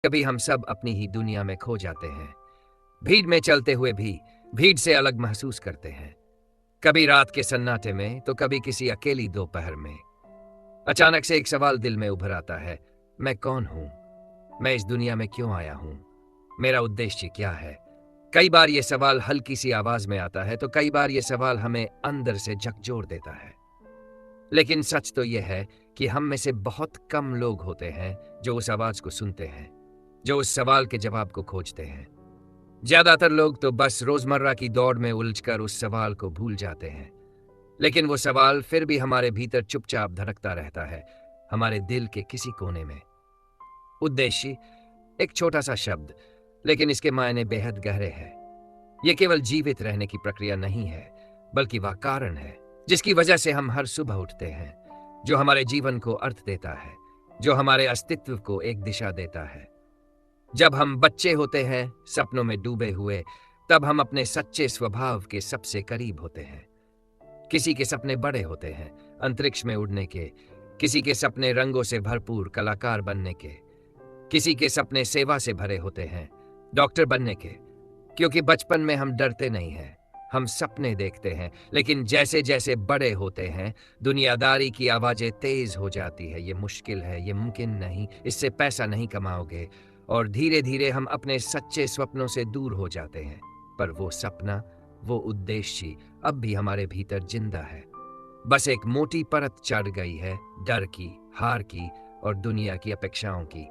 कभी हम सब अपनी ही दुनिया में खो जाते हैं, भीड़ में चलते हुए भी भीड़ से अलग महसूस करते हैं। कभी रात के सन्नाटे में तो कभी किसी अकेली दोपहर में। अचानक से एक सवाल दिल में उभर आता है, मैं कौन हूं? मैं इस दुनिया में क्यों आया हूं? मेरा उद्देश्य क्या है? कई बार यह सवाल हल्की सी आवाज में आता है तो कई बार यह सवाल हमें अंदर से झकझोर देता है। लेकिन सच तो यह है कि हम में से बहुत कम लोग होते हैं जो उस आवाज को सुनते हैं, जो उस सवाल के जवाब को खोजते हैं। ज्यादातर लोग तो बस रोजमर्रा की दौड़ में उलझकर उस सवाल को भूल जाते हैं, लेकिन वो सवाल फिर भी हमारे भीतर चुपचाप धड़कता रहता है, हमारे दिल के किसी कोने में। उद्देश्य एक छोटा सा शब्द, लेकिन इसके मायने बेहद गहरे हैं। यह केवल जीवित रहने की प्रक्रिया नहीं है, बल्कि वह कारण है जिसकी वजह से हम हर सुबह उठते हैं, जो हमारे जीवन को अर्थ देता है, जो हमारे अस्तित्व को एक दिशा देता है। जब हम बच्चे होते हैं, सपनों में डूबे हुए, तब हम अपने सच्चे स्वभाव के सबसे करीब होते हैं। किसी के सपने बड़े होते हैं, अंतरिक्ष में उड़ने के, किसी के सपने रंगों से भरपूर कलाकार बनने के, किसी के सपने सेवा से भरे होते हैं, डॉक्टर बनने के। क्योंकि बचपन में हम डरते नहीं हैं, हम सपने देखते हैं, लेकिन जैसे जैसे बड़े होते हैं, दुनियादारी की आवाजें तेज हो जाती है, ये मुश्किल है, ये मुमकिन नहीं, इससे पैसा नहीं कमाओगे, और धीरे धीरे हम अपने सच्चे स्वप्नों से दूर हो जाते हैं। पर वो सपना, वो उद्देश्य अब भी हमारे भीतर जिंदा है। बस एक मोटी परत चढ़ गई है, डर की, हार की और दुनिया की अपेक्षाओं की।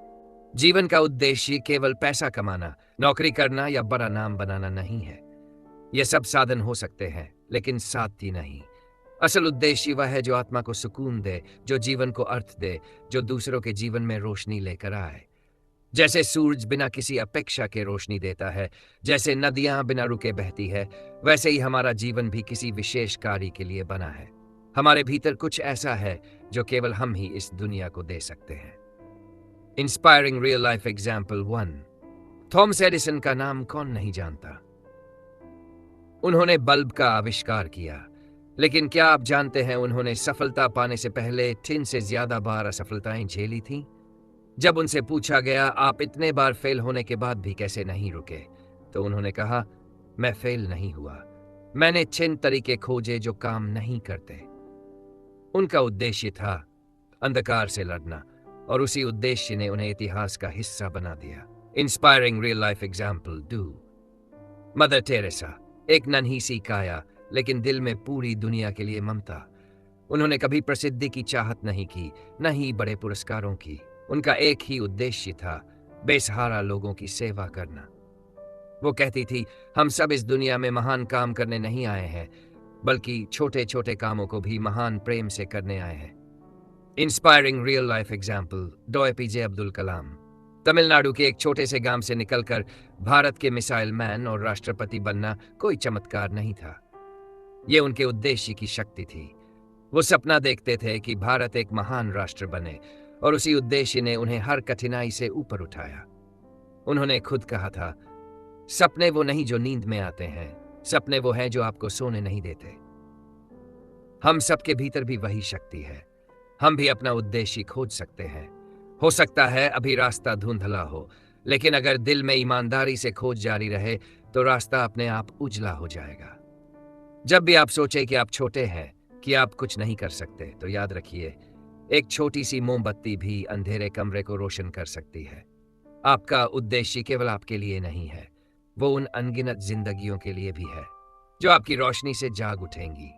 जीवन का उद्देश्य केवल पैसा कमाना, नौकरी करना या बड़ा नाम बनाना नहीं है। ये सब साधन हो सकते हैं, लेकिन साथी नहीं। असल उद्देश्य वह है जो आत्मा को सुकून दे, जो जीवन को अर्थ दे, जो दूसरों के जीवन में रोशनी लेकर आए। जैसे सूरज बिना किसी अपेक्षा के रोशनी देता है, जैसे नदियां बिना रुके बहती है, वैसे ही हमारा जीवन भी किसी विशेष कार्य के लिए बना है। हमारे भीतर कुछ ऐसा है जो केवल हम ही इस दुनिया को दे सकते हैं। Inspiring real life example 1। Thomas Edison का नाम कौन नहीं जानता? उन्होंने बल्ब का आविष्कार किया, लेकिन क्या आप जानते हैं उन्होंने सफलता पाने से पहले 3 से ज्यादा बार असफलताएं झेली थीं? जब उनसे पूछा गया, आप इतने बार फेल होने के बाद भी कैसे नहीं रुके, तो उन्होंने कहा, मैं फेल नहीं हुआ, मैंने 6 तरीके खोजे जो काम नहीं करते। उनका उद्देश्य था अंधकार से लड़ना, और उसी उद्देश्य ने उन्हें इतिहास का हिस्सा बना दिया। Inspiring real life example 2। Mother Teresa, एक नन्ही सी काया, लेकिन दिल में पूरी दुनिया के लिए ममता। उन्होंने कभी प्रसिद्धि की चाहत नहीं की, न ही बड़े पुरस्कारों की। उनका एक ही उद्देश्य था, बेसहारा लोगों की सेवा करना। वो कहती थी, हम सब इस दुनिया में महान काम करने नहीं आए हैं, बल्कि छोटे छोटे कामों को भी महान प्रेम से करने आए हैं। इंस्पायरिंग रियल लाइफ एग्जाम्पल डॉ एपीजे अब्दुल कलाम, तमिलनाडु के एक छोटे से गांव से निकलकर भारत के मिसाइल मैन और राष्ट्रपति बनना कोई चमत्कार नहीं था। ये उनके उद्देश्य की शक्ति थी। वो सपना देखते थे कि भारत एक महान राष्ट्र बने, और उसी उद्देश्य ने उन्हें हर कठिनाई से ऊपर उठाया। उन्होंने खुद कहा था, सपने वो नहीं जो नींद में आते हैं, सपने वो हैं जो आपको सोने नहीं देते। हम सबके भीतर भी वही शक्ति है। हम भी अपना उद्देश्य खोज सकते हैं। हो सकता है अभी रास्ता धुंधला हो, लेकिन अगर दिल में ईमानदारी से खोज जारी रहे तो रास्ता अपने आप उजला हो जाएगा। जब भी आप सोचे कि आप छोटे हैं, कि आप कुछ नहीं कर सकते, तो याद रखिए, एक छोटी सी मोमबत्ती भी अंधेरे कमरे को रोशन कर सकती है। आपका उद्देश्य केवल आपके लिए नहीं है, वो उन अनगिनत जिंदगियों के लिए भी है जो आपकी रोशनी से जाग उठेंगी।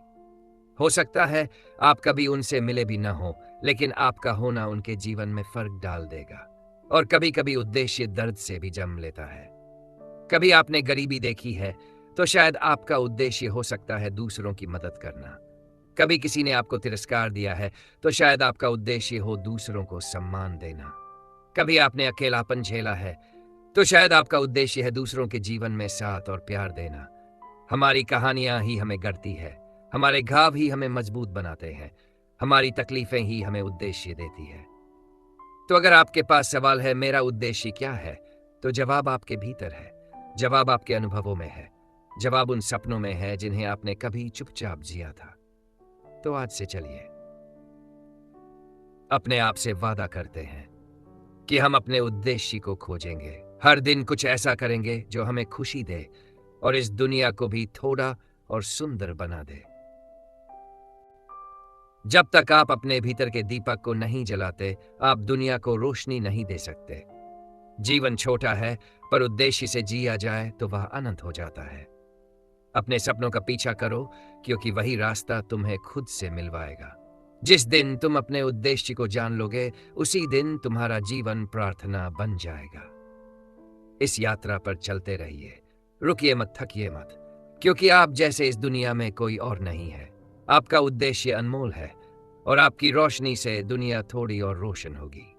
हो सकता है आप कभी उनसे मिले भी ना हो, लेकिन आपका होना उनके जीवन में फर्क डाल देगा। और कभी कभी उद्देश्य दर्द से भी जन्म लेता है। कभी आपने गरीबी देखी है, तो शायद आपका उद्देश्य हो सकता है दूसरों की मदद करना। कभी किसी ने आपको तिरस्कार दिया है, तो शायद आपका उद्देश्य हो दूसरों को सम्मान देना। कभी आपने अकेलापन झेला है, तो शायद आपका उद्देश्य है दूसरों के जीवन में साथ और प्यार देना। हमारी कहानियां ही हमें गढ़ती है, हमारे घाव ही हमें मजबूत बनाते हैं, हमारी तकलीफें ही हमें उद्देश्य देती है। तो अगर आपके पास सवाल है, मेरा उद्देश्य क्या है, तो जवाब आपके भीतर है, जवाब आपके अनुभवों में है, जवाब उन सपनों में है जिन्हें आपने कभी चुपचाप जिया था। तो आज से चलिए अपने आप से वादा करते हैं कि हम अपने उद्देश्य को खोजेंगे। हर दिन कुछ ऐसा करेंगे जो हमें खुशी दे और इस दुनिया को भी थोड़ा और सुंदर बना दे। जब तक आप अपने भीतर के दीपक को नहीं जलाते, आप दुनिया को रोशनी नहीं दे सकते। जीवन छोटा है, पर उद्देश्य से जिया जाए तो वह अनंत हो जाता है। अपने सपनों का पीछा करो, क्योंकि वही रास्ता तुम्हें खुद से मिलवाएगा। जिस दिन तुम अपने उद्देश्य को जान लोगे, उसी दिन तुम्हारा जीवन प्रार्थना बन जाएगा। इस यात्रा पर चलते रहिए, रुकिए मत, थकिए मत, क्योंकि आप जैसे इस दुनिया में कोई और नहीं है। आपका उद्देश्य अनमोल है और आपकी रोशनी से दुनिया थोड़ी और रोशन होगी।